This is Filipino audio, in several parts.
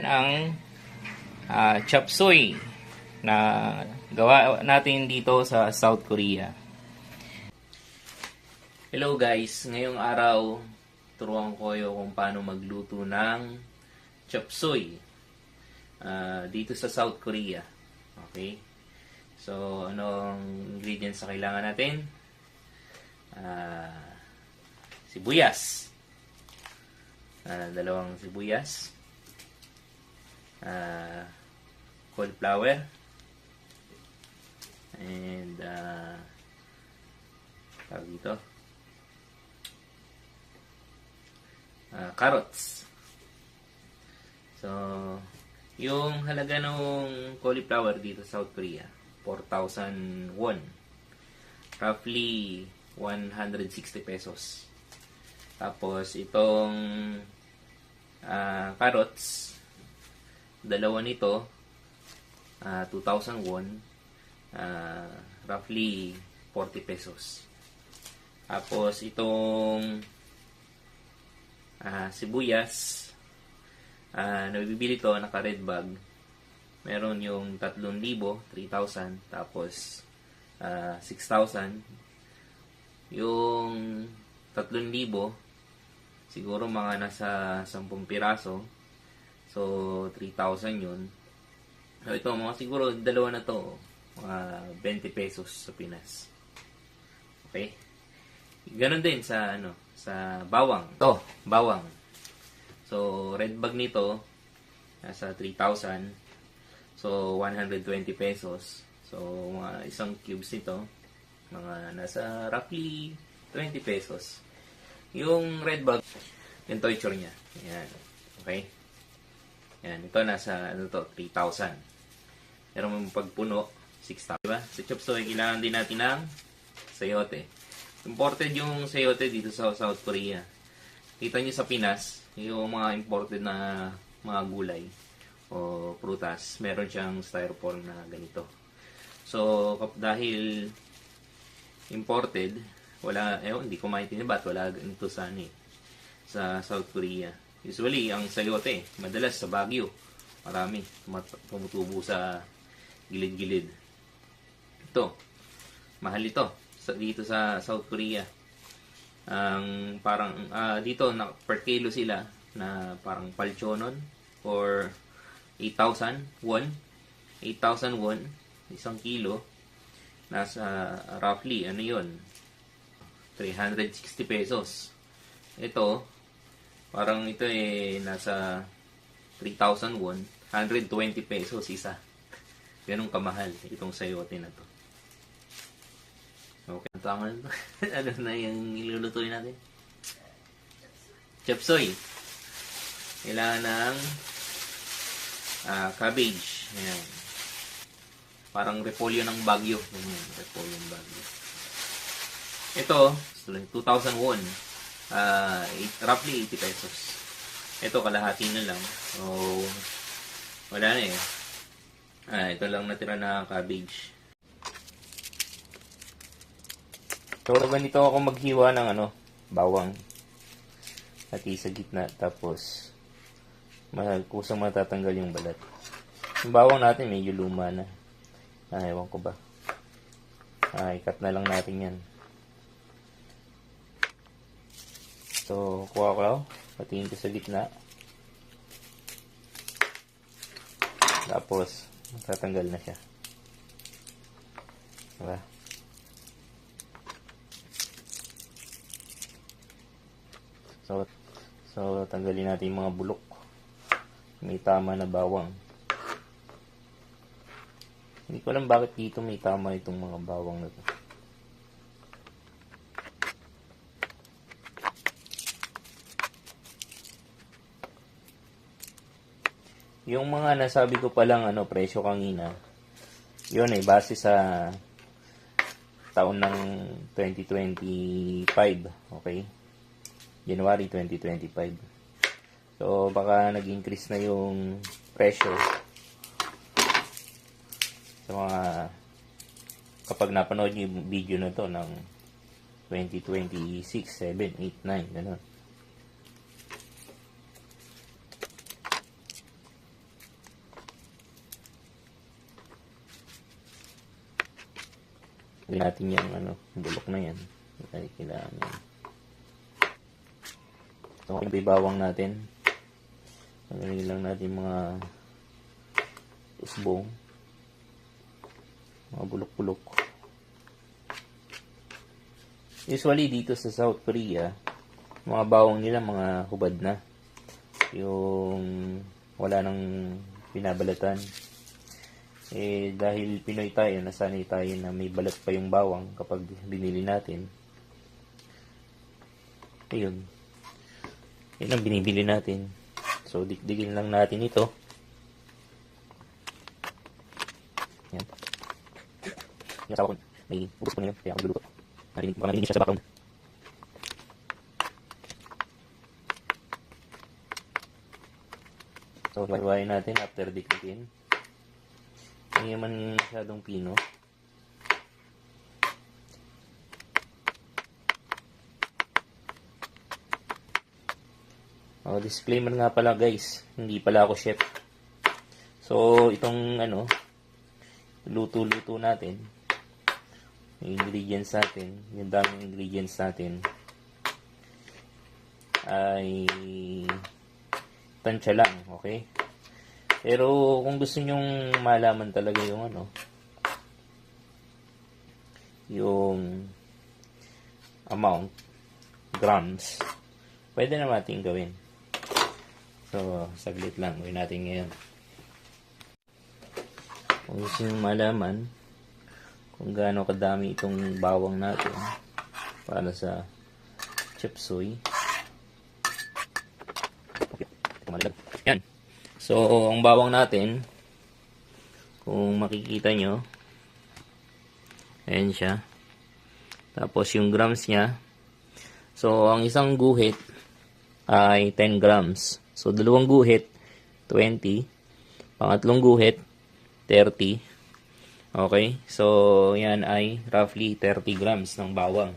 ang chop suey na gawa natin dito sa South Korea. Hello guys, ngayong araw turuan ko kayo kung paano magluto ng chop suey dito sa South Korea. Okay? So, anong ingredients na kailangan natin? Sibuyas. Dalawang sibuyas. Cauliflower. And tawag dito. Carrots. So, yung halaga ng cauliflower dito sa South Korea, 4,000 won. Roughly 160 pesos. Tapos itong carrots, dalawa nito 2,000 won, roughly 40 pesos. Tapos itong sibuyas, nabibili to naka red bag. Meron yung 3,000, 3,000, tapos 6,000. Yung 3,000 siguro mga nasa 10 piraso. So 3,000 yun. So ito mga siguro dalawa na to, mga 20 pesos sa Pinas. Okay? Ganon din sa sa bawang. To, bawang. So red bag nito nasa 3,000. So 120 pesos. So mga isang cubes nito mga nasa roughly 20 pesos. Yung red bag, yung texture niya. Ayan. Okay? Ayan. Ito nasa 3,000. Pero may pagpuno, 6,000. Diba? Sa chop suey, kailangan din natin ng sayote. Imported yung sayote dito sa South Korea. Kita nyo sa Pinas, yung mga imported na mga gulay o prutas, meron siyang styrofoam na ganito. So, dahil imported, wala, hindi ko maintindihan ba't wala ganito sa South Korea. Usually, ang sayote, madalas sa Baguio, marami, tumutubo sa gilid-gilid. Ito, mahal ito, dito sa South Korea. Parang, dito, per kilo sila, na parang palchonon, or 8,000 won. 8,000 won, isang kilo, nasa roughly, yun, 360 pesos. Ito, parang ito nasa 3,000 won, 120 pesos isa. Ganun kamahal itong sayote na to. Okay, tama na. Ano na yung ilulutuin natin? Chop suey. Kailangan ng cabbage. Ayan. Parang repolyo ng Baguio. Ayan, repolyo ng Baguio. Ito, 2,000 won. Roughly 80 pesos. Ito, kalahati na lang. So, wala na ito lang natira na cabbage. So, ganito ako maghiwa ng bawang. Hati sa gitna. Tapos, kusang matatanggal yung balat. Yung bawang natin medyo luma na. Ewan ko ba. Ikat na lang natin yan. So, kuha ko, patingin ko sa gitna. Tapos, tatanggal na siya. Diba? So, tanggalin natin yung mga bulok. May tama na bawang. Hindi ko alam bakit dito may tama itong mga bawang na to. Yung mga nasabi ko palang presyo kanina, yun base sa taon ng 2025, okay? January 2025. So, baka nag-increase na yung presyo sa mga kapag napanood nyo yung video na to ng 2026, 7, 8, 9, gano'n. Tignan natin yung bulok na yan. Kailangan yan. So, yung bawang natin. Tanggalin lang natin mga usbong. Mga bulok-bulok. Usually dito sa South Korea, mga bawang nila mga hubad na. Yung wala nang binabalatan. Dahil Pinoy tayo, nasanay tayo na may balat pa yung bawang kapag binili natin. Ayun. Yun ang binibili natin. So, dikdikin lang natin ito. Yan. Yung asawa ko, may ubos ko na yun, kaya ako luluto. Baka narinig siya sa background. So, hiwain natin after dikdikin. Hindi naman masyadong pino. Disclaimer nga pala guys, hindi pala ako chef. So, itong luto-luto natin, yung ingredients natin, yung daming ingredients natin, ay tansya lang, okay? Pero kung gusto nyong malaman talaga yung yung amount, grams, pwede na natin gawin. So, saglit lang, gawin natin ngayon. Kung gusto nyong malaman kung gaano kadami itong bawang natin para sa chop suey. Yan. So, ang bawang natin, kung makikita nyo, ayan siya. Tapos yung grams niya, so ang isang guhit ay 10 grams. So, dalawang guhit, 20. Pangatlong guhit, 30. Okay? So, yan ay roughly 30 grams ng bawang.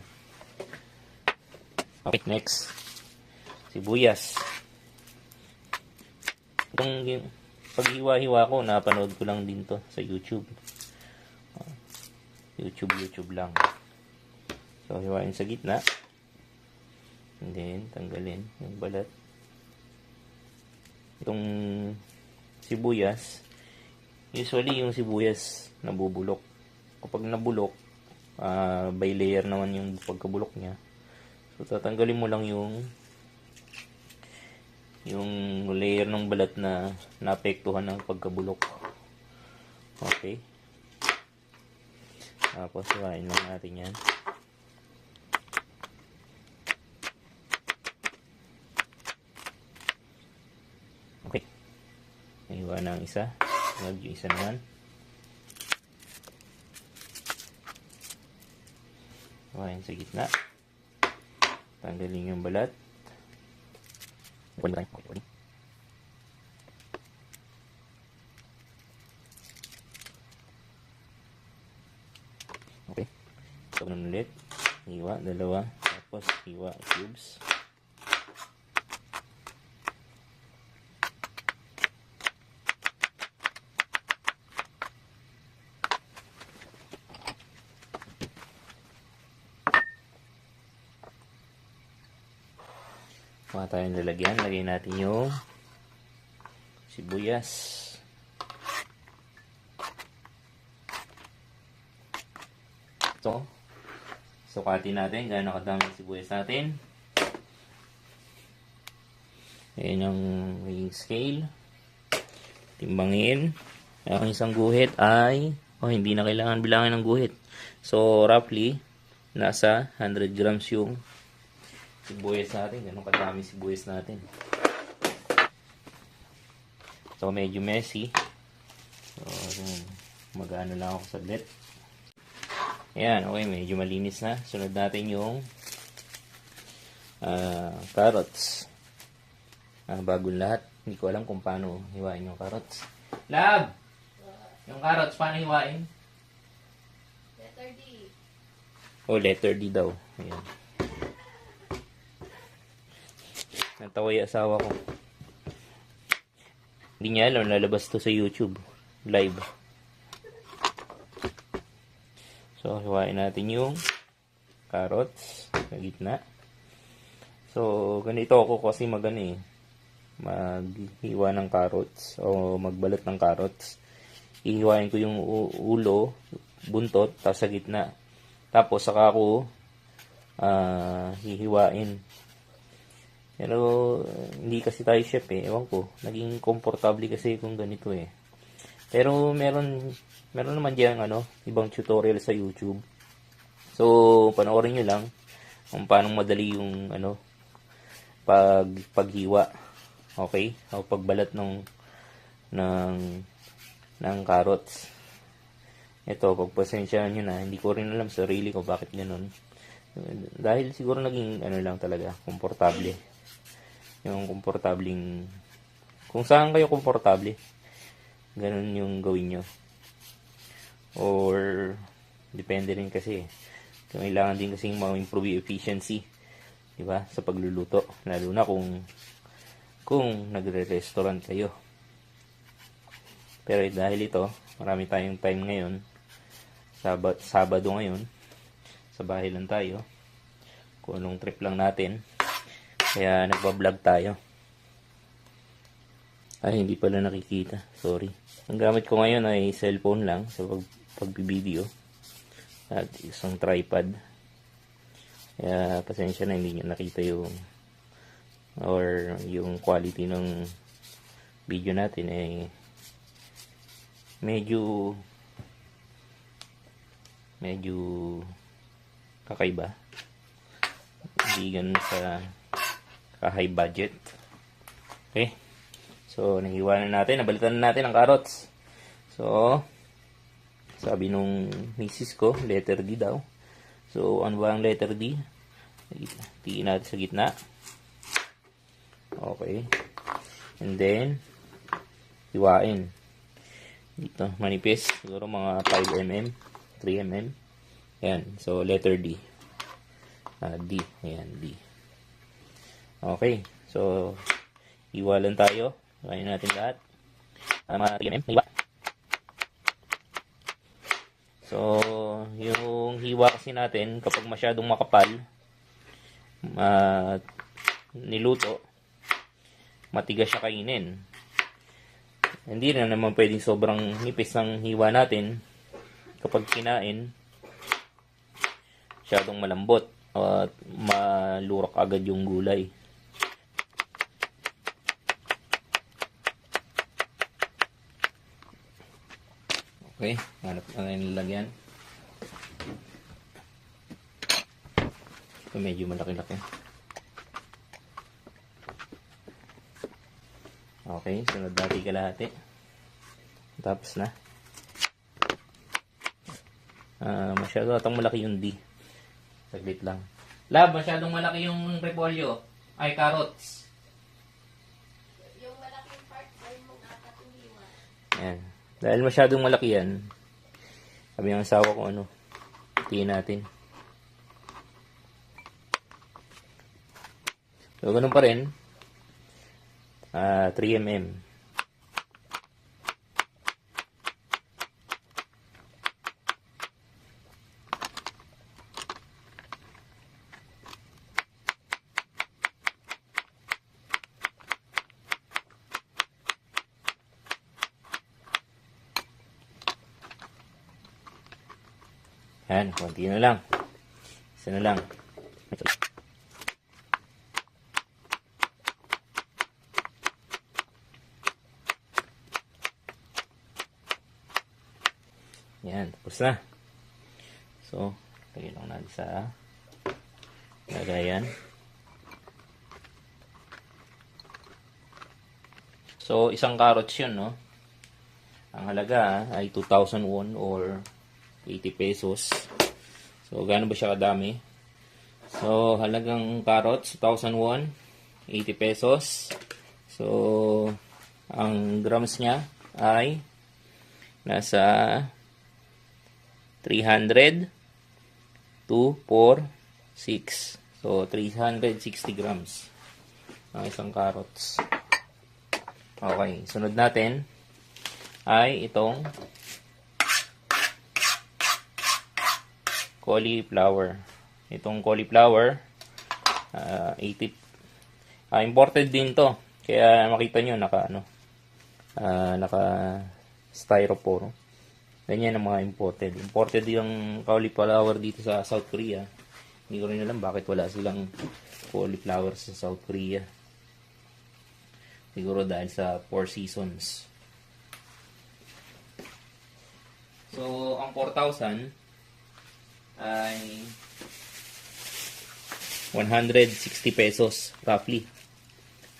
Okay, next. Sibuyas. Itong paghiwa-hiwa ko, napanood ko lang din to sa YouTube. YouTube lang. So, hiwain sa gitna. And then, tanggalin yung balat. Itong sibuyas, usually yung sibuyas nabubulok. Kapag nabulok, by layer naman yung pagkabulok niya. So, tatanggalin mo lang yung layer ng balat na naapektuhan ng pagkabulok. Okay. Tapos, hiwain lang natin yan. Okay. Hiwa na ang isa. Huwag yung isa naman. Hiwain sa gitna. Tanggalin yung balat. Okay. So, ganun ulit. Hiwa, dalawa. Tapos, hiwa, cubes. Mga tayong lalagyan. Lagay natin yung sibuyas. So, sukatin natin gaano kadami yung sibuyas natin. Ayan ang weighing scale. Timbangin. Ang isang guhit ay hindi na kailangan bilangin ng guhit. So, roughly, nasa 100 grams yung sibuyas natin. Ganun kadami sibuyas natin. So, medyo messy. So, mag-ano lang ako saglit. Ayan, okay. Medyo malinis na. Sunod natin yung carrots. Bagong lahat. Hindi ko alam kung paano hiwain yung carrots. Lab! Yung carrots, paano hiwain? Letter D. Oh, letter D daw. Ayan. Natawa yung asawa ko. Hindi niya alam, lalabas to sa YouTube. Live. So, So, hiwain natin yung carrots sa gitna. So, ganito ako kasi maghiwa ng carrots o magbalat ng carrots. Ihiwain ko yung ulo, buntot, tapos sa gitna. Tapos saka ako hihiwain. Pero hindi kasi tayo chef ewan ko. Naging komportable kasi kung ganito Pero meron naman diyan ibang tutorial sa YouTube. So panoorin niyo lang kung paano madali yung paghiwa. Okay? O pagbalat ng carrots. Ito, pagpasensyahan nyo na, hindi ko rin alam sarili ko bakit ganun. Dahil siguro naging lang talaga, komportable. Yung komportabling, kung saan kayo komportable, ganun yung gawin nyo. Or, depende rin kasi. Kailangan din kasi ma-improve yung efficiency. Diba? Sa pagluluto. Lalo na kung nagre-restaurant kayo. Pero dahil ito, marami tayong time ngayon. Sabado ngayon. Sa bahay lang tayo. Kung anong trip lang natin. Kaya nagpa-vlog tayo. Ay, hindi pala nakikita. Sorry. Ang gamit ko ngayon ay cellphone lang sa pagbibideo. At isang tripod. Kaya pasensya na hindi nyo nakita yung quality ng video natin medyo kakaiba. Hindi ganun sa high budget. Okay. So, nahiwa na natin. Nabalitan na natin ang carrots. So, sabi nung misis ko, letter D daw. So, ano ba ang letter D? Tiin natin sa gitna. Okay. And then, hiwain. Dito, manipis. Siguro mga 5 mm, 3 mm. Ayan. So, letter D. D. Ayan, D. Okay. So, hiwa lang tayo. Hiwain natin lahat. Mga 3 mm. Hiwa. So, yung hiwa kasi natin, kapag masyadong makapal, niluto, matigas siya kainin. Hindi na naman pwedeng sobrang nipis ng hiwa natin kapag kinain. Masyadong malambot at malurak agad yung gulay. Okay, hanap na yung lalagyan. Ito medyo malaki-laki. Okay, sunod natin kalahati. Tapos na. Masyado atang malaki yung D. Saglit lang. Lab, masyadong malaki yung repolyo. Ay, carrots. Yung malaking part, ay mong akatuliwa. Ayan. Dahil masyadong malaki yan, sabi ng asawa ko tiin natin. So, ganun pa rin. 3 mm. Yan, konti na lang. Isa na lang. Yan, tapos na. So, lagyan lang natin sa lagayan. So, isang carrots yun, no? Ang halaga ay 2,000 won or 80 pesos. So, gaano ba siya kadami? So, halagang carrots, 2,000 won, 80 pesos. So, ang grams niya ay nasa 300 to 4, 6. So, 360 grams ang isang carrots. Okay, sunod natin ay itong cauliflower. Itong cauliflower, 80. Imported din to. Kaya makita nyo, naka styrofoam. Ganyan ang mga imported. Imported yung cauliflower dito sa South Korea. Hindi ko rin alam bakit wala silang cauliflower sa South Korea. Siguro dahil sa Four Seasons. So, ang 4,000 ay 160 pesos roughly.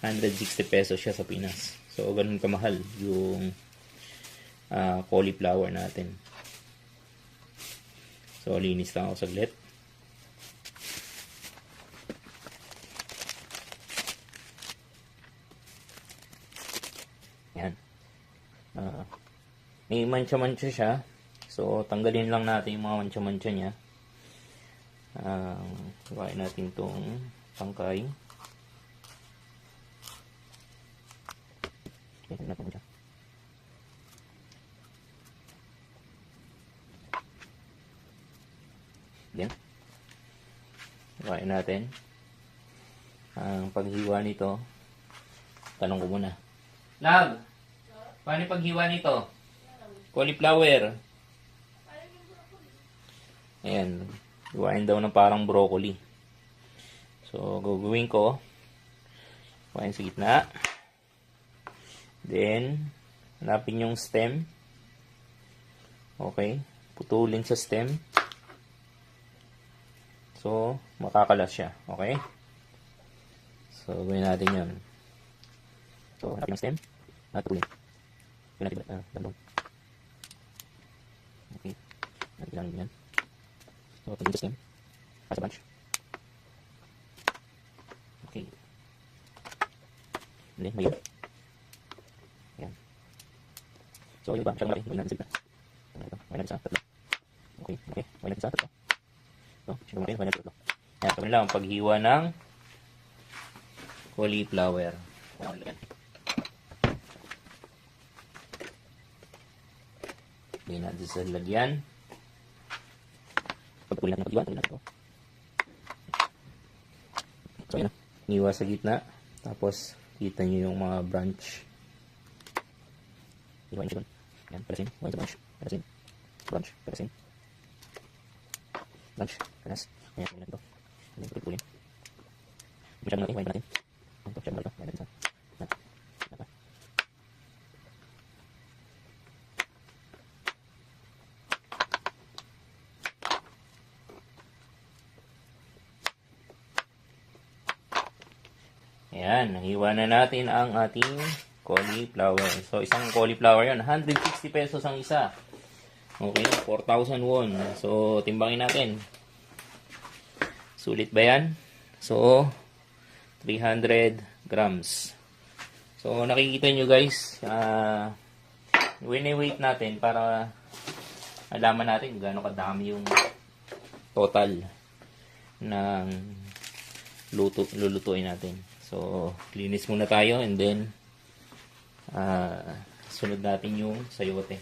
160 pesos siya sa Pinas. So, ganun kamahal yung cauliflower natin. So, linis lang ako saglit. Yan. May mancha-mancha siya. So, tanggalin lang natin yung mga mancha-mancha niya. Kuhain natin itong tangkay. Yan natin siya. Yan. Kuhain natin. Ang paghiwa nito, tanong ko muna. Love, paano yung paghiwa nito? Cauliflower. Ayan. Hiwain daw na parang broccoli. So, gagawin ko. Hiwain sa gitna. Then, hanapin yung stem. Okay. Putulin sa stem. So, makakalas siya. Okay. So, gawin natin yun. So, hanapin yung stem. At putulin. Gawin natin damdong. Okay. Hanapin lang yan. So, putulin sa stem. As a bunch. Okay. And then, mayo. Ayan. So, yung iba, siyang malaki. Gawin natin sa gitna. Gawin natin sa tatlo. Okay. Okay. Gawin natin sa tatlo. So, siyang malaki. Gawin natin sa tatlo. Ayan. Gawin lang ang paghiwa ng cauliflower. Ayan. Gawin natin sa lagyan. Pagpuli natin yung paghiwa. So, ayan. Niwa sa gitna. Tapos, kita nyo yung mga branch. Iwain siya doon. Ayan, palasin. Iwain sa branch. Palasin. Branch. Palasin. Branch. Palas. Ayan, iwain natin ito. Ayan, pulin. Masyado natin. Iwain natin. Ayan, ito. Masyado natin. Iwain natin sa. Ayan. Ayan. Ayan, nahiwa na natin ang ating cauliflower. So, isang cauliflower yun. 160 pesos ang isa. Okay, 4,000 won. So, timbangin natin. Sulit ba yan? So, 300 grams. So, nakikita nyo guys, wini-weight natin para alaman natin kung gaano kadami yung total ng lulutuin natin. So, linis muna tayo and then sunod natin yung sayote.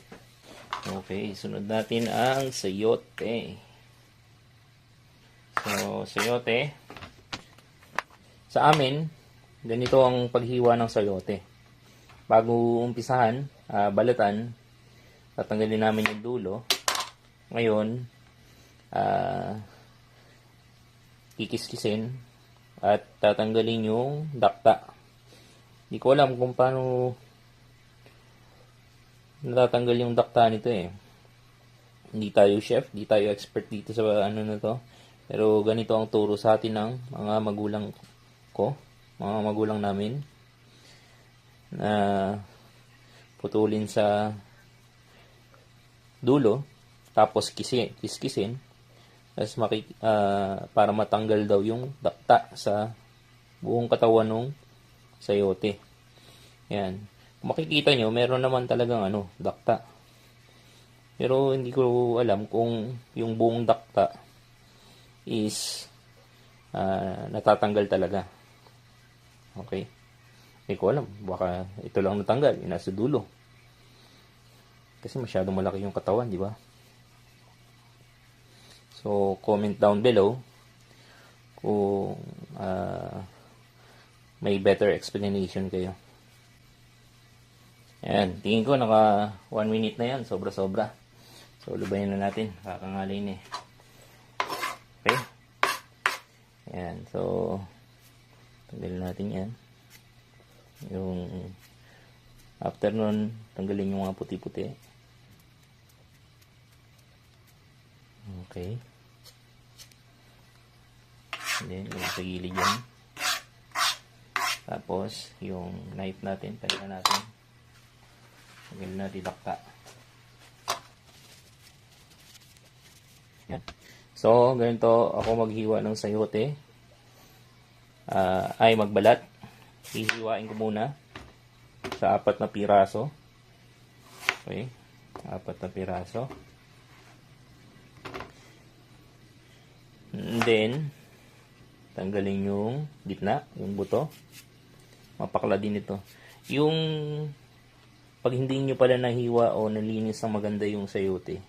Okay, sunod natin ang sayote. So, sayote. Sa amin, ganito ang paghiwa ng sayote. Bago umpisahan, balatan, tatanggalin namin yung dulo. Ngayon, kikis-kisin at tatanggalin yung dakta. Hindi ko alam kung paano natatanggal yung dakta nito eh. Hindi tayo chef, hindi tayo expert dito sa ano na to. Pero ganito ang turo sa atin ng mga magulang ko, mga magulang namin, na putulin sa dulo, tapos kiskisin, tapos para matanggal daw yung dakta sa buong katawan ng sayote. Yan. Kung makikita nyo, meron naman talagang dakta. Pero hindi ko alam kung yung buong dakta is natatanggal talaga. Okay. Hindi ko alam. Baka ito lang natanggal. Yung nasa dulo. Kasi masyadong malaki yung katawan, di ba? So, So, comment down below kung may better explanation kayo. Ayan, tingin ko naka 1 minute na yan. Sobra-sobra. So, lubayan na natin. Kakangalay eh. Okay. Ayan, so tanggalin natin yan. Yung after nun, tanggalin yung mga puti-puti. Okay. And then, yung sa gilid yan. Tapos, yung knife natin, tanggalin natin. Tanggalin natin dakta. Yan. So, ganito ako maghiwa ng sayote. Ay magbalat. Hihiwain ko muna sa 4 na piraso. Okay. 4 na piraso. And then, tanggalin yung gitna, yung buto. Mapakla din ito. Yung pag hindi nyo pala nahiwa o nalinis ng maganda yung sayote,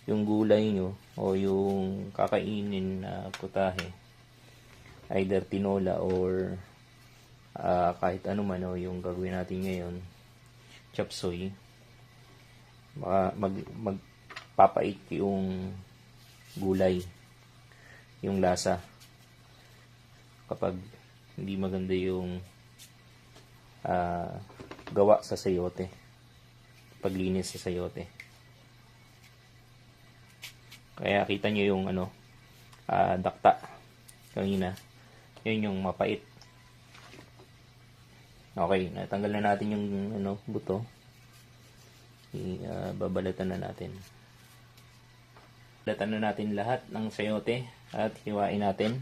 yung gulay nyo o yung kakainin na putahe, either tinola or kahit ano man o yung gagawin natin ngayon, chop suey, magpapait yung gulay, yung lasa kapag hindi maganda yung gawa sa sayote, paglinis sa sayote. Kaya kita nyo yung dakta kanina, yun yung mapait. Okay, natanggal na natin yung buto. Babalatan na natin. Balatan na natin lahat ng sayote at hiwain natin.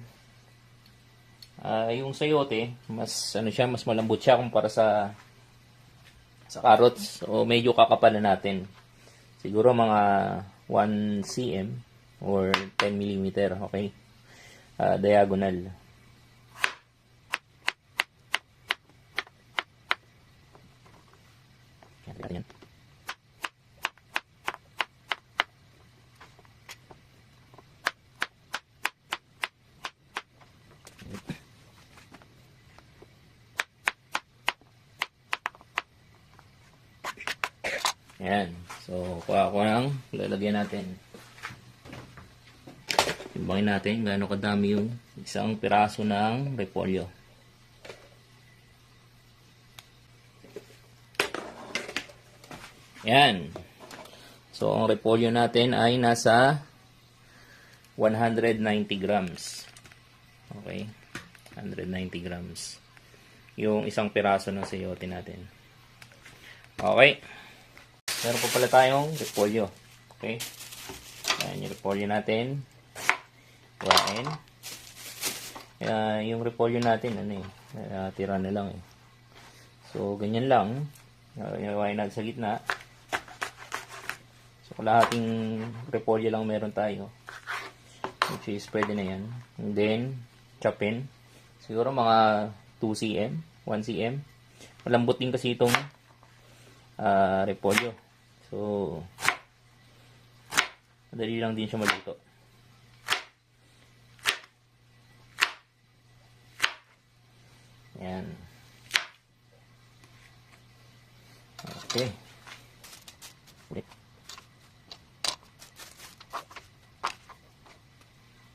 Yung sayote, mas mas malambot siya kumpara sa carrots. So medyo kakapalan natin. Siguro mga 1 cm or 10 mm, okay? Diagonal. Yan. Ayan. So, kuha ko lang. Lalagyan natin. Timbangin natin gaano kadami yung isang piraso ng repolyo. Ayan. So, ang repolyo natin ay nasa 190 grams. Okay. 190 grams. Yung isang piraso ng sayote natin. Okay. Meron pa pala tayong repolyo. Okay. Ayan yung repolyo natin. Kuhain. Yung repolyo natin, tira na lang eh. So, ganyan lang. Kuhain natin sa gitna. So, kalahating repolyo lang meron tayo. Which is, pwede na yan. And then, chopin. Siguro mga 2 cm, 1 cm. Malambot din kasi itong repolyo. So, madali lang din siya maluto. Ayan. Okay.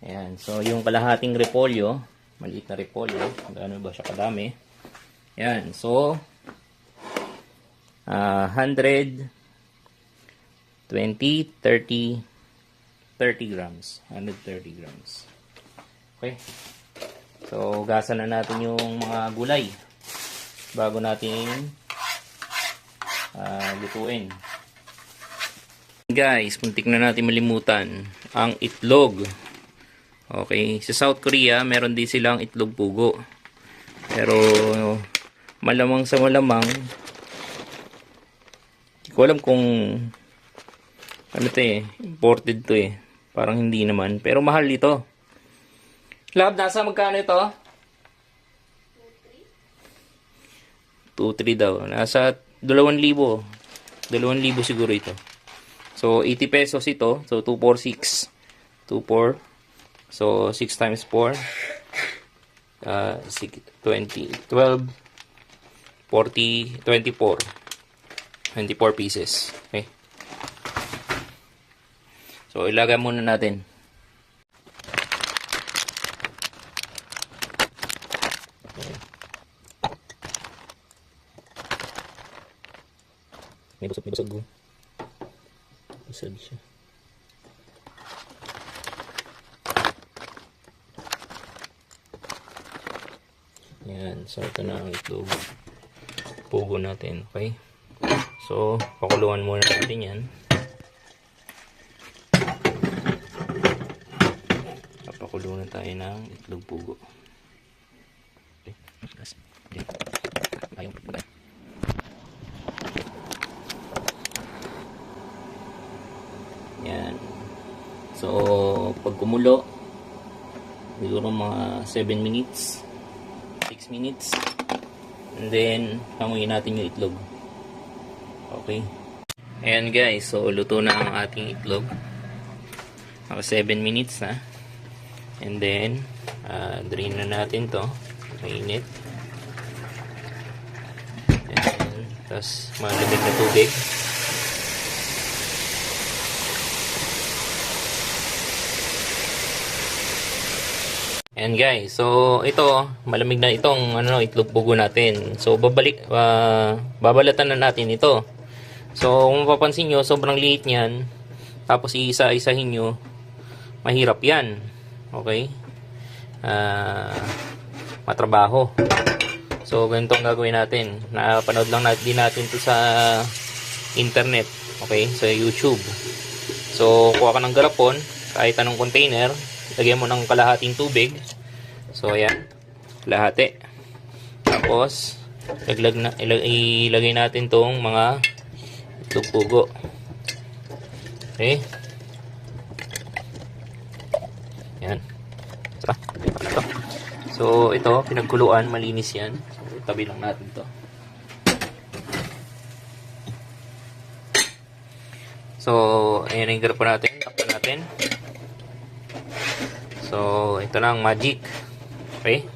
Ayan. So, yung kalahating repolyo, maliit na repolyo, gaano ba siya kadami? Ayan. So, 120, 30 grams. 130 grams. Okay. So, gasan na natin yung mga gulay bago natin lutuin. Guys, muntik na natin malimutan ang itlog. Okay. Sa South Korea, meron din silang itlog pugo. Pero, malamang sa malamang, hindi ko alam kung imported to eh. Parang hindi naman. Pero mahal ito. Lab, nasa magkano ito? 2-3 daw. Nasa 2,000. 2,000 siguro ito. So, 80 pesos ito. So, 246. 2, 4. So, 6 times 4. 20, 12, 40, 24. 24 pieces. Okay. So, ilagay muna natin. May busog ko. Busog siya. Yan. So, ito na ang itlog. Pugo natin. Okay. So, pakuluan muna natin yan. Pakuluan na tayo ng itlog pugo. Okay. Ayaw. Yan. So, pag kumulo, siguro mga 7 minutes, 6 minutes, and then, hanguin natin yung itlog. Okay. Ayan guys, so luto na ang ating itlog. Mga 7 minutes na. And then, drain na natin to. Mainit. And then, tapos malamig na tubig. And guys, so ito, malamig na itong itlog pugo natin. So babalatan na natin ito. So kung mapapansin nyo, sobrang liit niyan. Tapos iisa-isahin nyo, mahirap yan. Okay? Matrabaho. So ganito ang gagawin natin. Napanood lang din natin to sa internet. Okay? Sa YouTube. So kuha ka ng garapon, kahit anong container, lagyan mo ng kalahating tubig. So ayan, kalahati. Tapos ilagay natin tong mga itlog pugo. Okay. Ayan. So ito, pinagkuluan, malinis yan. So tabi lang natin to. So ayan ang garapon natin. Takpan natin. So, ito na ang magic. Okay?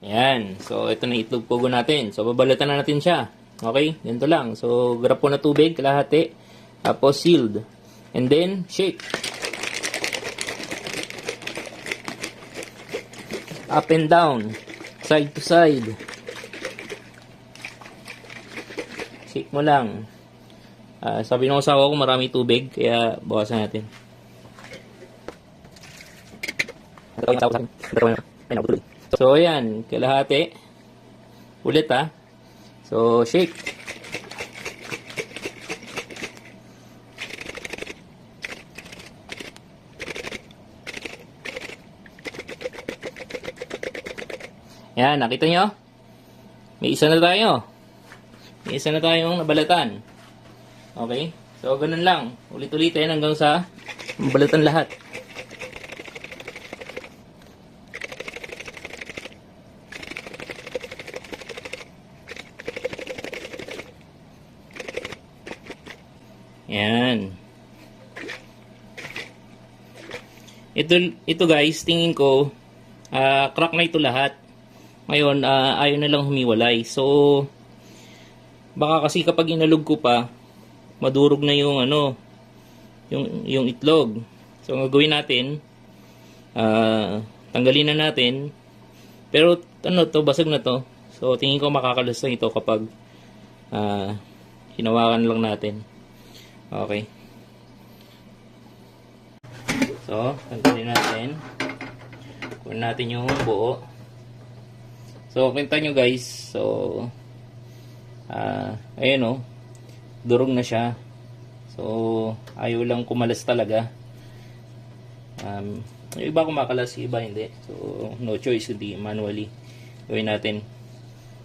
Yan. So, ito na itlog pugo natin. So, babalatan na natin siya. Okay? Ganito lang. So, garapon na tubig, kalahati. Tapos, sealed. And then, shake. Up and down. Side to side. Shake mo lang. Sabi ng asawa ko, marami tubig. Kaya, bawasan natin. So, ayan. Kalahati. Ulit, ha. So, shake. Yan, nakita nyo? May isa na tayo. May isa na tayong nabalatan. Okay? So, ganun lang. Ulit-ulitin hanggang sa mabalatan lahat. Yan. Ito guys, tingin ko crack na ito lahat. Ngayon, ayaw na lang humiwalay. So, baka kasi kapag inalog ko pa, madurog na yung yung itlog. So, ang gagawin natin, tanggalin na natin. Pero, basag na to. So, tingin ko makakalas na ito kapag hinawakan lang natin. Okay. So, tanggalin natin. Kunin natin yung buo. So, kita nyo guys. So, ayun durog na siya. So, ayaw lang kumalas talaga. Yung iba kumakalas, yung iba hindi. So, no choice, hindi manually gawin natin.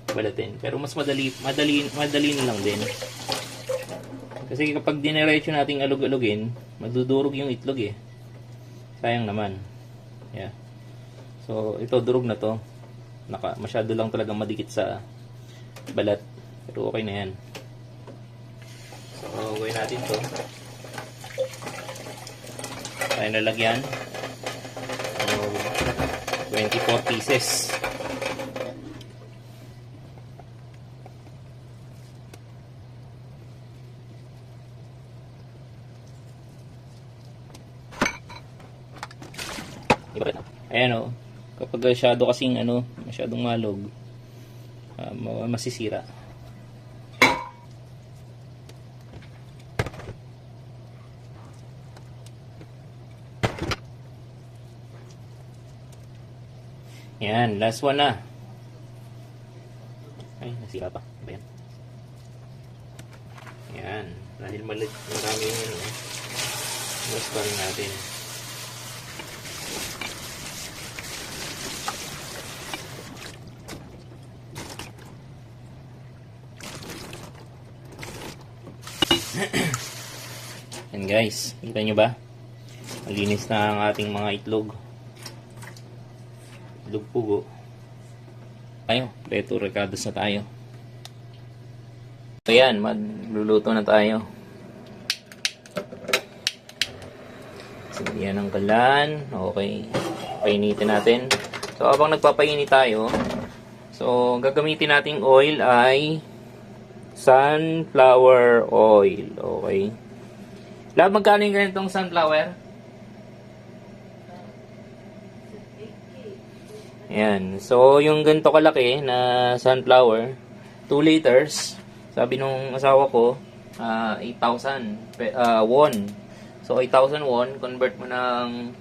Balatin. Pero mas madali na lang din. Kasi kapag dinerecho nating alug-alugin, madudurog yung itlog eh. Sayang naman. Yeah. So, ito durog na to. Masyado lang talaga madikit sa balat. Pero okay na yan. So, gawin natin to. tayo nalagyan. So, 24 pieces. Ayan o. Kapag masyado kasing masyadong malog, masisira. Yan, last one na. Ay, nasira pa. Ayan. Yan. Dahil marami yung last one natin. Yan guys, kita nyo ba? Malinis na ang ating mga itlog. Itlog pugo. Tayo, preto recados na tayo. So yan, magluluto na tayo. Sindihan ng kalan. Okay, painitin natin. So habang nagpapainit tayo, so gagamitin nating oil ay sunflower oil. Okay. Lahat magkano yung ganitong sunflower? Ayan. So, yung ganito kalaki na sunflower, 2 liters. Sabi nung asawa ko, 8,000 won. So, 8,000 won, convert mo ng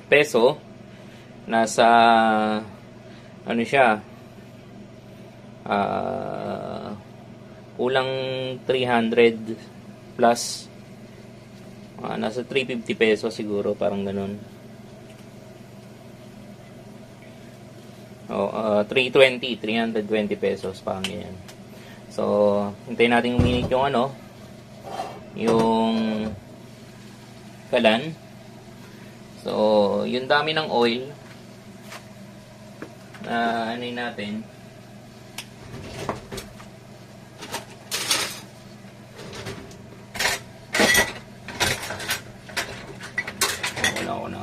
peso. Nasa, ano siya, kulang 300 plus, nasa 350 pesos siguro, parang ganun. 320 pesos, parang ganyan. So, hintayin natin uminit yung yung kalan. So, yung dami ng oil na natin. Wala ko na.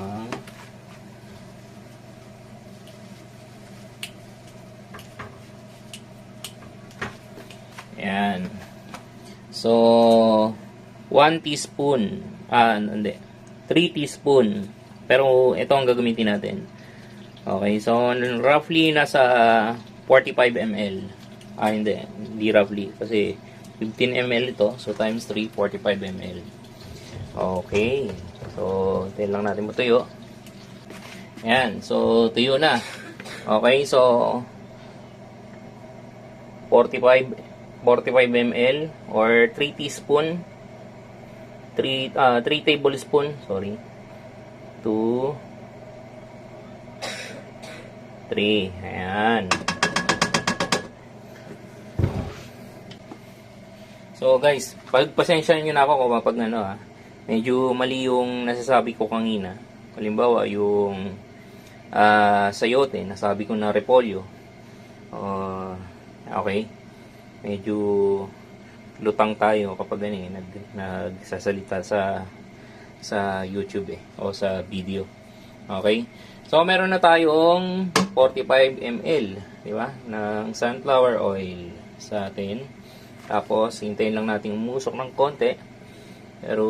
Ayan. So, 1 teaspoon. 3 teaspoon. Pero, ito ang gagamitin natin. Okay, so, roughly, nasa 45 ml. Hindi roughly. Kasi, 15 ml ito. So, times 3, 45 ml. Okay. So, tayo lang natin matuyo. Ayan. So, tuyo na. Okay, so, 45 ml or 3 teaspoon 3 tablespoon, sorry, 2 3, ayan. So guys, pagpasensyahan nyo na ako kung kapag medyo mali yung nasasabi ko kanina. Halimbawa yung sayote, nasabi ko na repolyo. Okay, medyo lutang tayo kapag nagsasalita sa YouTube o sa video. Okay? So meron na tayong 45 ml, di ba? Ng sunflower oil sa atin. Tapos hintayin lang nating umusok ng konti. Pero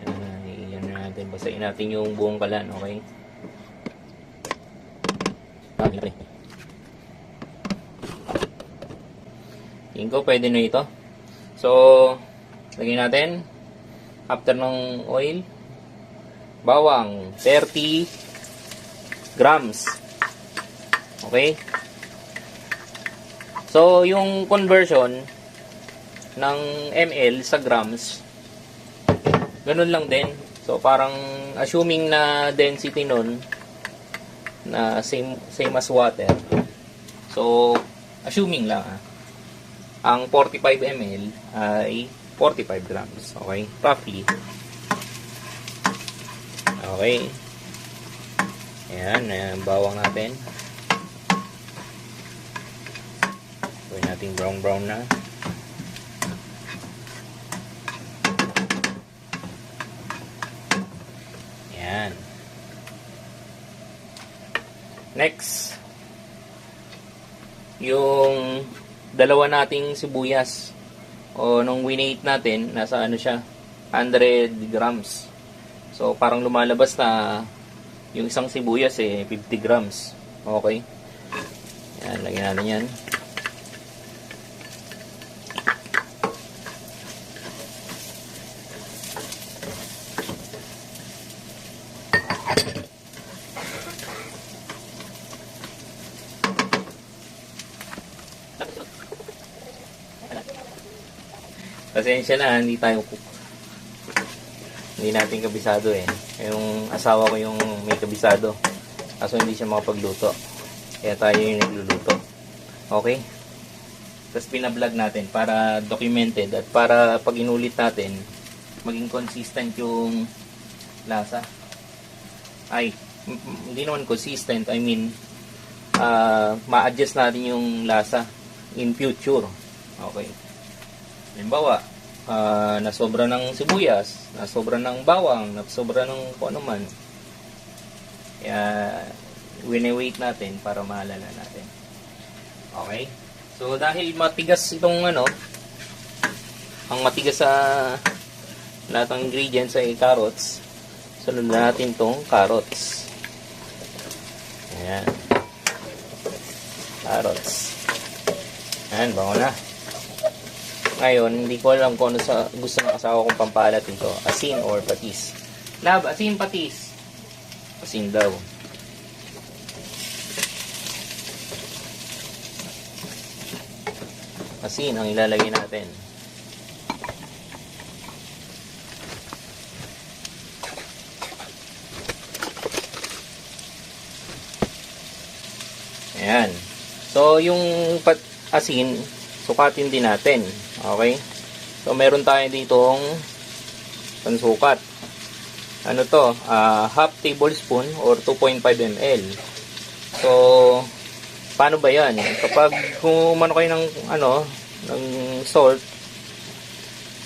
yan na natin, basahin natin yung buong kalan, okay? Tingin ko pwede na ito. So, lagyan natin after ng oil, bawang 30 grams. Okay? So, yung conversion ng ml sa grams, ganun lang din. So, parang assuming na density nun na same as water. So, assuming lang ang 45 ml ay 45 grams. Okay? Roughly. Okay. Ayan, bawang natin. Gawin natin brown na. Ayan. Next, yung dalawa nating sibuyas. O nung winate natin, nasa ano siya, 100 grams. So, parang lumalabas na yung isang sibuyas 50 grams. Okay. Yan, lagyan natin yan. Pasensya na, hindi tayo cook. Hindi natin kabisado Yung asawa ko yung may kabisado. Kaso hindi siya makapagluto. Kaya tayo yung nagluluto. Okay? Tapos pinablog natin para documented at para pag inulit natin, maging consistent yung lasa. Ay, hindi naman consistent. I mean, ma-adjust natin yung lasa in future. Okay. Halimbawa, nasobra ng sibuyas, nasobra ng bawang, nasobra ng kung ano man. Kaya, wini-wait natin para maalala natin. Okay? So, dahil matigas itong ang matigas sa lahat ng ingredients ay carrots, sunod na natin itong carrots. Ayan. Carrots. Ayan, bango na. Ngayon, hindi ko alam kung ano sa gusto ng asawa kong pampalat ito. Asin or patis. Lab, asin, patis. Asin daw. Asin ang ilalagay natin. Ayan. So, yung asin, sukatin din natin. Okay? So, meron tayo ditong pansukat. Ano to? Half tablespoon or 2.5 ml. So, paano ba yan? Kapag kumano kayo ng, ng salt,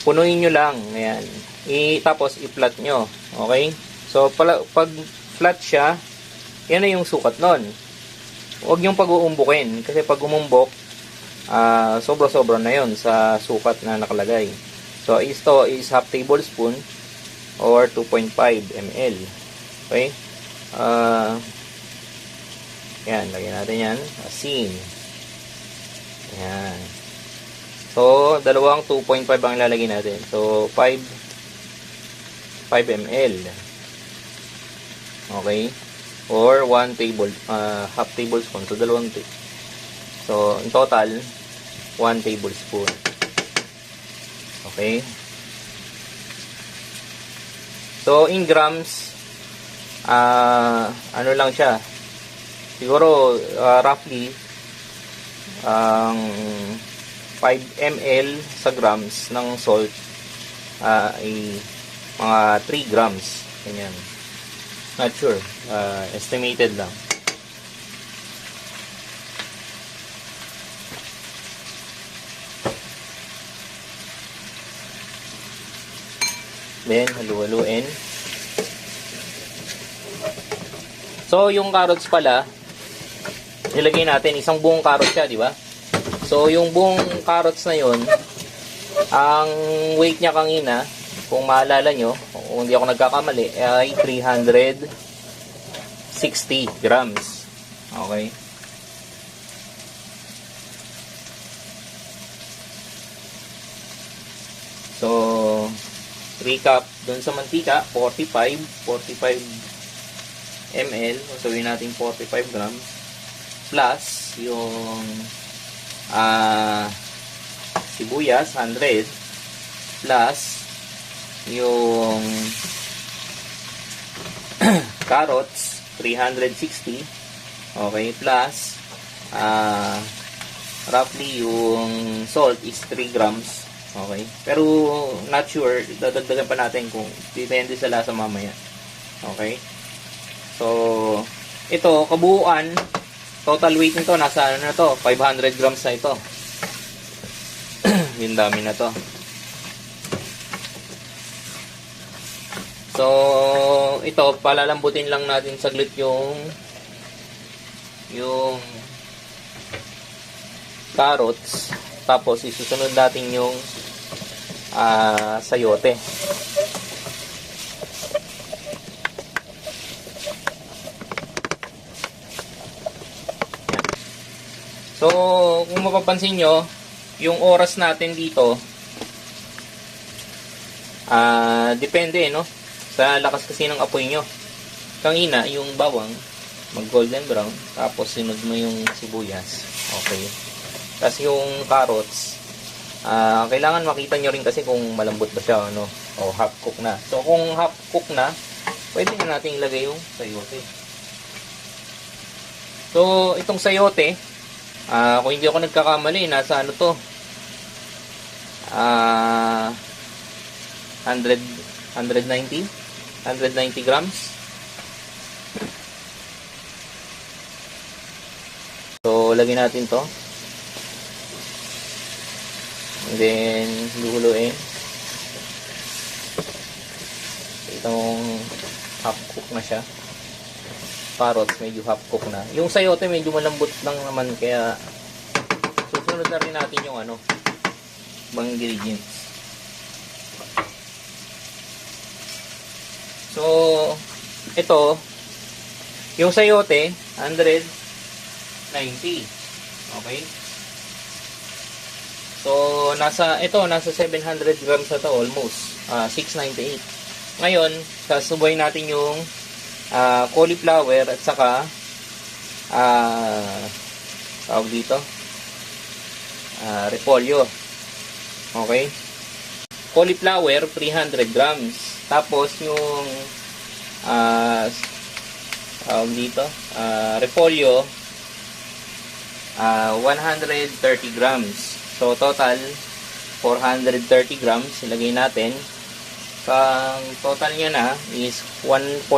punuin nyo lang. Ayan. Tapos, i-flat nyo. Okay? So, pag flat siya, yan na yung sukat nun. Huwag yung pag-uumbukin. Kasi pag umumbok, sobra-sobra na yon sa sukat na nakalagay. So, ito is half tablespoon or 2.5 ml. Okay? Yan, lagyan natin yan. Asin. Yan. So, dalawang 2.5 ang ilalagay natin. So, 5 ml. Okay? Or 1 half tablespoon. So, dalawang So, in total, 1 tablespoon. Okay? So, in grams, ano lang siya, siguro, roughly, 5 ml sa grams ng salt, ay mga 3 grams. Ganyan. Not sure. Estimated lang. Then, halu-haluin. So, yung carrots pala, ilagay natin, isang buong carrot siya, di ba? So, yung buong carrots na yon, ang weight niya kanina, kung maalala nyo, kung hindi ako nagkakamali, ay 360 grams. Okay? So, recap, doon sa mantika, 45 ml, so sabihin natin 45 grams, plus yung sibuyas, 100, plus yung carrots, 360, okay, plus roughly yung salt is 3 grams. Okay? Pero, not sure. Dadagdagan pa natin kung depende sa lasa mamaya. Okay? So, ito, kabuuan, total weight nito, nasa ano na to? 500 grams na ito. Yung dami na to. So, ito, palalambutin lang natin saglit yung carrots. Tapos, isusunod natin yung sayote. So, kung mapapansin nyo, yung oras natin dito, depende, no? Sa lakas kasi ng apoy nyo. Kanina, yung bawang, mag golden brown, tapos sinod mo yung sibuyas. Okay. Tapos yung carrots, kailangan makita nyo rin kasi kung malambot ba siya, no? O half cook na. So, kung half cook na, pwede na natin ilagay yung sayote. So, itong sayote, kung hindi ako nagkakamali, nasa ano to? 190 grams. So, lagyan natin to. And then, luluin. Itong half cook na siya. Carrots, medyo half cook na. Yung sayote, medyo malambot lang naman. Kaya, susunod na rin natin yung mga ingredients. So, ito, yung sayote, 190. Okay? So, nasa 700 grams na to, almost. 698. Ngayon, sasubay natin yung cauliflower at saka tawag dito repolyo. Okay? Cauliflower 300 grams. Tapos yung tawag dito repolyo 130 grams. So total 430 grams ilagay natin. Ang total niya na is 1.128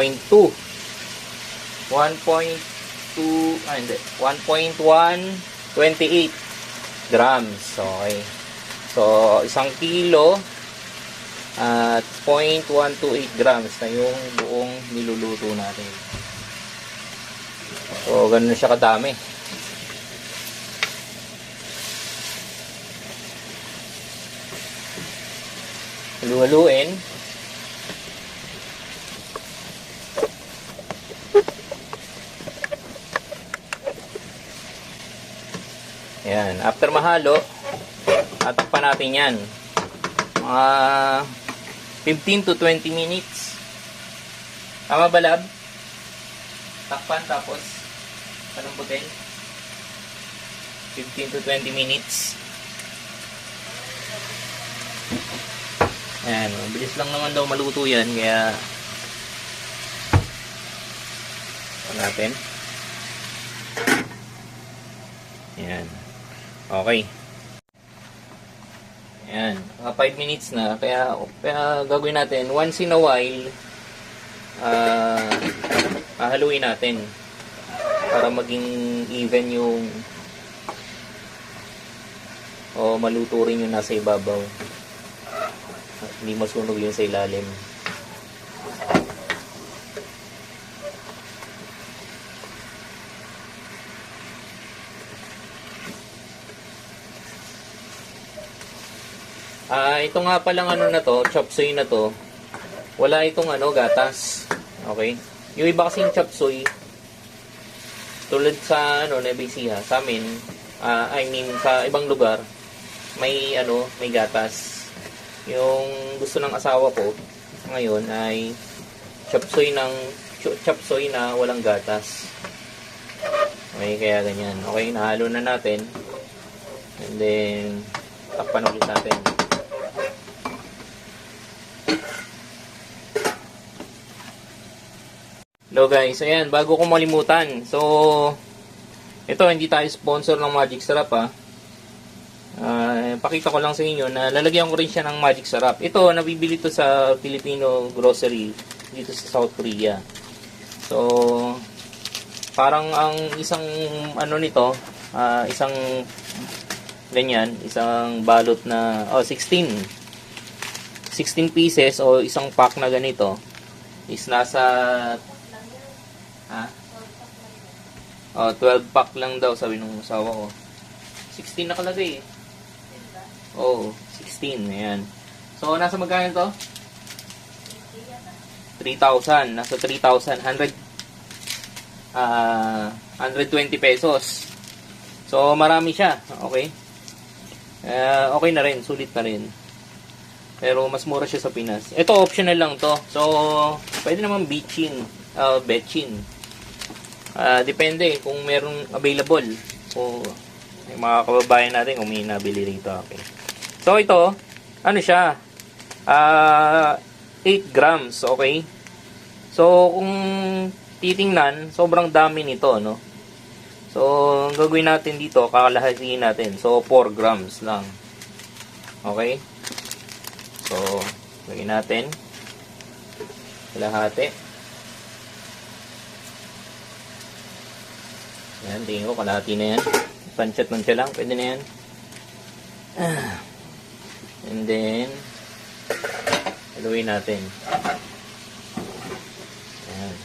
grams. Okay. So, 1 kilo at 0.128 grams na yung buong niluluto natin. So, ganun siya kadami. Halu-haluin. Ayan. After mahalo, tatakpan natin yan. Mga 15 to 20 minutes. Tama ba, Lab? Takpan tapos palambutin. 15 to 20 minutes. Ayan. Mabilis lang naman daw maluto yan. Kaya natin. Ayan. Okay. Ayan. 5 minutes na. Kaya gagawin natin, once in a while, haluin natin. Para maging even yung maluto rin yung nasa ibabaw. At hindi masunog yung sa ilalim. Ito nga palang na to, chop suey na to, wala itong gatas. Okay? Yung iba kasing chop suey, tulad sa Nueva Ecija, sa amin, sa ibang lugar, may may gatas. Yung gusto ng asawa ko ngayon ay chop suey na walang gatas. Okay, kaya ganyan. Okay, nahalo na natin. And then takpan ulit natin. Hello guys, ayan, bago ko malimutan. So, ito, hindi tayo sponsor ng Magic Sarap pakita ko lang sa inyo na lalagyan ko rin siya ng Magic Sarap. Ito, nabibili to sa Filipino grocery dito sa South Korea. So, parang ang isang nito, isang ganyan, isang balot na 16 pieces o isang pack na ganito is nasa Lang yan. ha? 12 12 pack lang yan. pack lang daw sabi ng asawa ko. 16 nakalagay eh. Diba? Oo, 16. Ayan. So, nasa magkano to? 50 yata. 3,000. Nasa 3,000. 120 pesos. So, marami siya. Okay. Okay na rin. Sulit na rin. Pero, mas mura siya sa Pinas. Ito, optional lang to. So, pwede naman betchin. Depende kung merong available. O, yung mga kababayan natin kung may nabili rito. Okay. So, ito, ano siya? 8 grams. Okay. So, kung titingnan, sobrang dami nito, no? So, ang gagawin natin dito, kakalahatiin natin. So, 4 grams lang. Okay? So, lagyan natin. Kalahati. Yan, tingin ko, kalahati na yan. Panchat lang siya lang, pwede na yan. And then, haluin natin. Yan.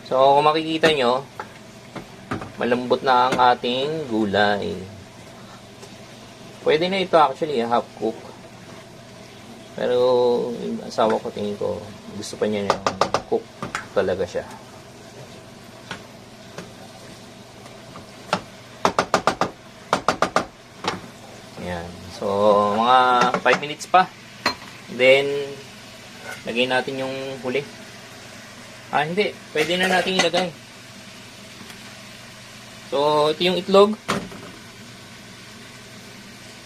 So, kung makikita nyo, malambot na ang ating gulay. Pwede na ito actually, half cook. Pero, yung asawa ko, tingin ko, gusto pa niya yung cook talaga siya. Ayan. So, mga 5 minutes pa. Then, lagay natin yung huli. Hindi. Pwede na natin ilagay. So, ito yung itlog.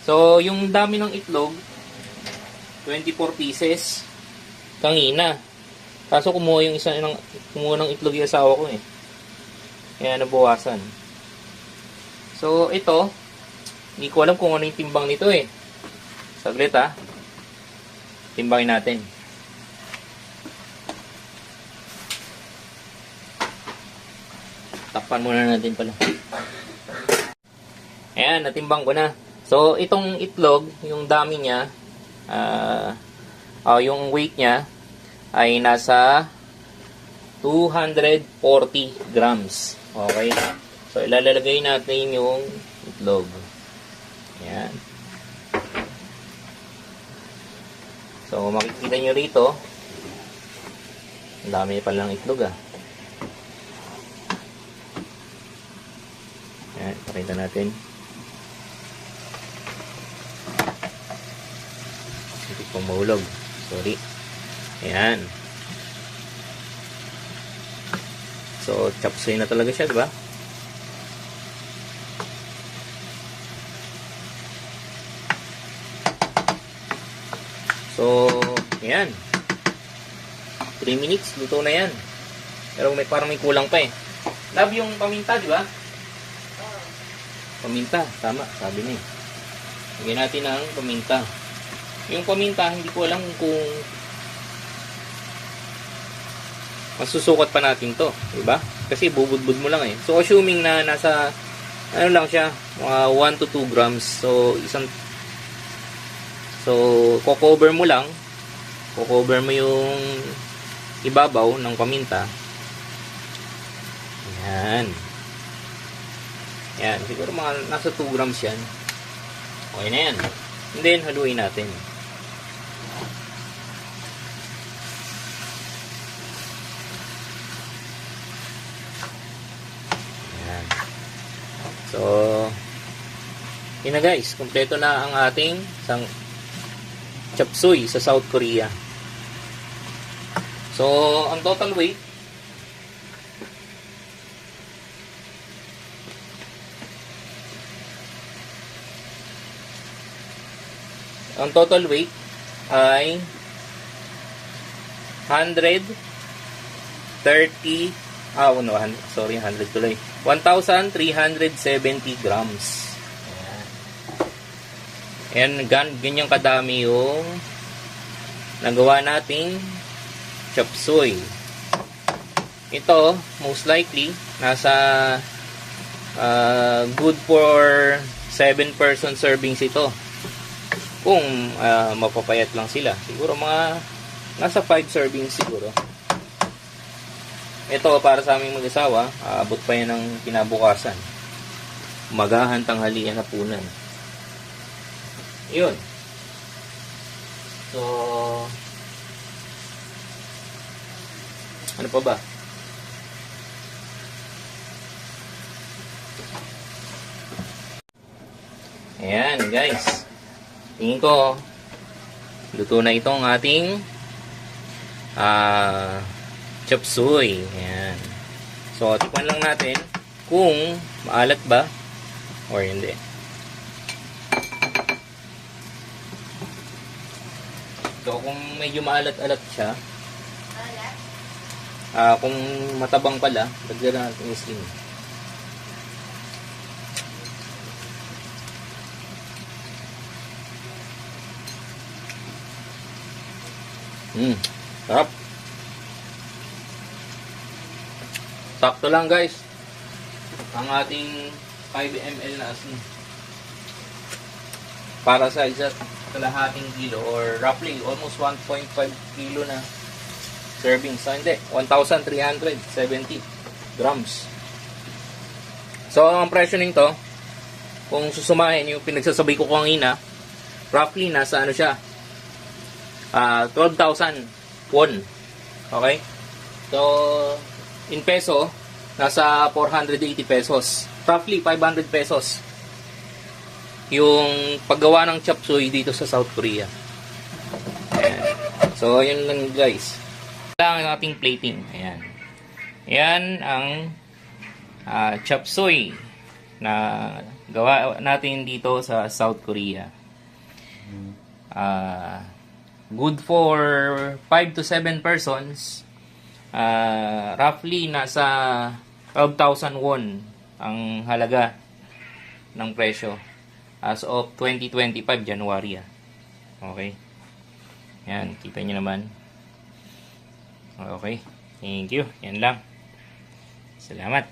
So, yung dami ng itlog, 24 pieces. Kanina. Kaso kumuha ng itlog yung asawa ko eh. Kaya nabawasan. So, ito, hindi ko alam kung ano yung timbang nito eh. Saglit ha. Timbangin natin. Takpan muna natin pala. Ayan, natimbang ko na. So, itong itlog, yung dami niya, yung weight niya, ay nasa 240 grams. Okay? So, ilalagay natin yung itlog. Ayan. So, makikita nyo rito, ang dami palang itlog ah. Ayan, pakita natin. Hindi pong mahulog. Sorry. Ayan. So, chop suey na talaga siya, diba? So, ayan. 3 minutes, luto na yan. Pero parang may kulang pa eh. Love yung paminta, diba? Paminta, tama, sabi niya. Lagyan natin ang paminta. Yung paminta, hindi ko alam kung masusukat pa natin to, diba? Kasi bubudbud mo lang eh. So, assuming na nasa, ano lang siya, mga 1 to 2 grams. So, cocover mo lang. Cocover mo yung ibabaw ng paminta. Yan. Yan, siguro mga nasa 2 grams yan. Okay na yan. And then, haluin natin. Yan. So, yun na guys. Kompleto na ang ating chop suey sa South Korea. So, ang total weight, ay 130 100 tuloy. 1,370 grams. Ayan, ganyan kadami yung nagawa nating chop suey. Ito, most likely, nasa Good for 7-person servings ito. Kung mapapayat lang sila. Siguro mga nasa 5 servings siguro. Ito para sa aming mag-asawa, aabot pa yan ng kinabukasan. Umagahan, tanghalian, hapunan. Yun. So, ano pa ba? Ayan, guys. Tingin ko, luto na itong ating chop suey. Ayan. So, tikman lang natin kung maalat ba or hindi. So, kung medyo maalat-alat siya, Alat. kung matabang pala, dagdagan natin yung skin. Sarap. Sakto lang guys. Ang ating 5 ml na asin. Para sa isa't kalahating kilo or roughly almost 1.5 kilo na serving. So hindi, 1,370 grams. So ang presyo nito, kung susumahin yung pinagsasabay ko kanina, roughly nasa ano siya, 12,000 won. Okay? So in peso, nasa 480 pesos. Roughly 500 pesos. Yung paggawa ng chop suey dito sa South Korea. Ayan. So, yun lang guys. Kailangan ang ating plating. Ayan. Ayan ang chop suey na gawa natin dito sa South Korea. Good for 5 to 7 persons. Roughly nasa 12,000 won ang halaga ng presyo as of 2025 January. Okay. Yan, kita nyo naman. Okay. Thank you. Yan lang. Salamat.